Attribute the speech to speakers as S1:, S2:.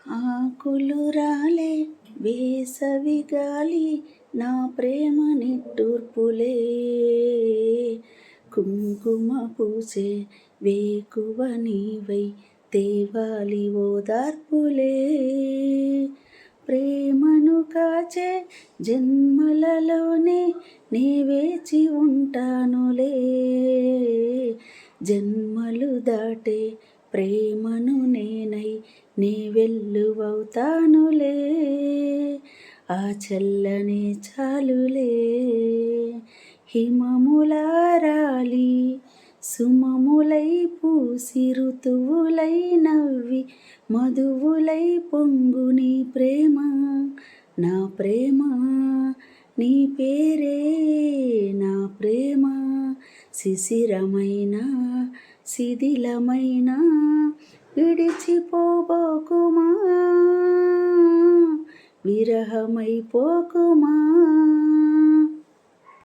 S1: ఆకులు రాలే వేసవి గాలి నా ప్రేమ నిట్టూర్పులే, కుంకుమ పూసే వేకువ నీవై తేవాలి ఓదార్పులే. ప్రేమను కాచే జన్మలలోనే నే వేచి ఉంటానులే, జన్మలు దాటే ప్రేమను నేనై నే వెల్లువవుతానులే, ఆ చల్లనే చాలులే. హిమములారాలి సుమములై పూసి ఋతువులై నవ్వి మధువులై పొంగు నీ ప్రేమ, నా ప్రేమ నీ పేరే నా ప్రేమ. శిశిరమైన శిథిలమైన విడిచిపోబోకుమా, విరహమైపోకుమా.